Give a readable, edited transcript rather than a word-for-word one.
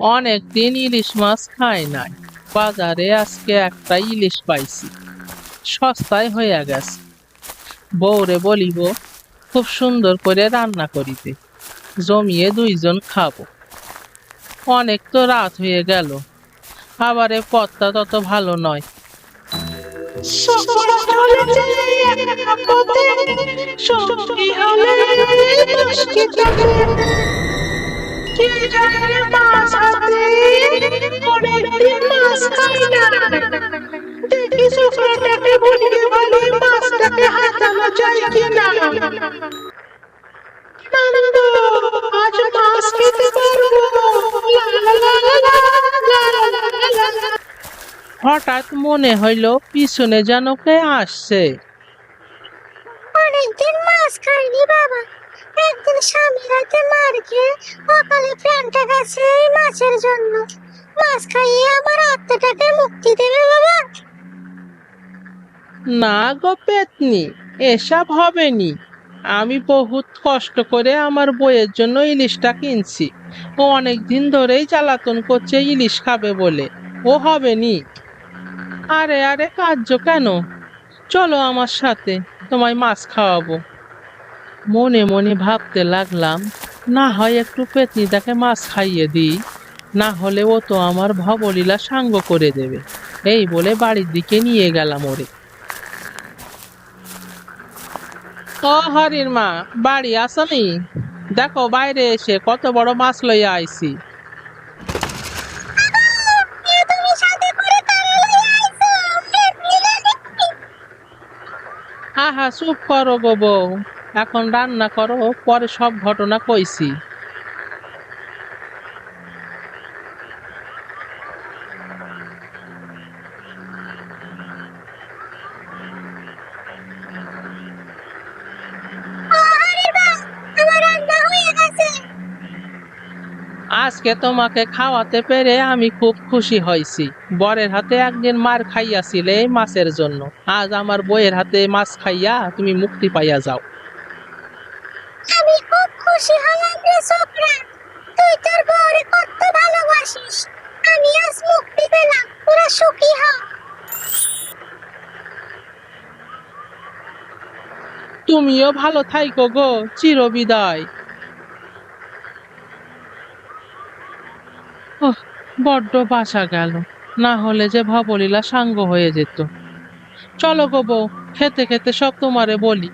অনেকদিন ইলিশ মাছ খাই নাই। বাজারে আজকে একটা ইলিশ পাইছি, সস্তায় হইয়া গেছে। বউরে বলিব খুব সুন্দর করে রান্না করিতে, জমিয়ে দুইজন খাবো। অনেক তো রাত হয়ে গেল, আবার এ পথটা তত ভালো নয়। সফর চলেছে একটা পথে, সঙ্গী হলে মুশকি থাকে। কে জানে মাছ হাতে, অনেকদিন মাছ খাই না। দেখি ছোকরাটাকে বলিয়ে বলে মাছটাকে হাতানো যায় কিনা। নন্দ, আজ মাছ খেতে পারবো। লা লা লা লা লা, লা লা লা লা লা। হঠাৎ মনে হইল পিছনে যেন কে আসছে। অনেকদিন মাছ খাইনি বাবা। একদিন স্বামী রাতে মার খেয়ে অকালে প্রাণটা গেছে এই মাছের জন্য। মাছ খাইয়ে আমার আত্মাটাকে মুক্তি দেবে বাবা। না গো পেতনি, এসব হবেনি। আমি বহুত কষ্ট করে আমার বইয়ের জন্য ইলিশটা কিনছি। ও অনেকদিন ধরেই জ্বালাতন করছে ইলিশ খাবে বলে। ও হবেনি। আরে আরে কাঁদছো কেন? চলো আমার সাথে, তোমায় মাছ খাওয়াবো। মনে মনে ভাবতে লাগলাম, না হয় একটু পেতনিটাকে মাছ খাইয়ে দিই, না হলে ও তো আমার ভবলীলা সাঙ্গ করে দেবে। এই বলে বাড়ির দিকে নিয়ে গেলাম ওরে। ও হরির মা, বাড়ি আসনি? দেখো বাইরে এসে কত বড় মাছ লইয়া আইছি। এ তুমি সাথে করে কারে লইয়া আইছো? পেটনি নাকি? আহা চুপ করো গো বউ, এখন রান্না করো, পরে সব ঘটনা কইছি। আরে বাহ, আমার রান্না হয়ে গেছে। আজকে তোমাকে খাওয়াতে পেরে আমি খুব খুশি হয়েছি। বরের হাতে একদিন মার খাইয়াছিলে এই মাছের জন্য, আজ আমার বইয়ের হাতে মাছ খাইয়া তুমি মুক্তি পাইয়া যাও। আমি খুব খুশি হলাম রে ছোকরা। তুই তোর বউরে কত ভালোবাসিস। আমি আজ মুক্তি পেলাম, তোরা সুখী হ। তুমিও ভালো থাইকো গো, চিরবিদায়। ওহ, বড্ড বাসা গেল, না হলে যে ভবলীলা সাঙ্গ হয়ে যেত। চলো গো বউ, খেতে খেতে সব তোমারে বলি।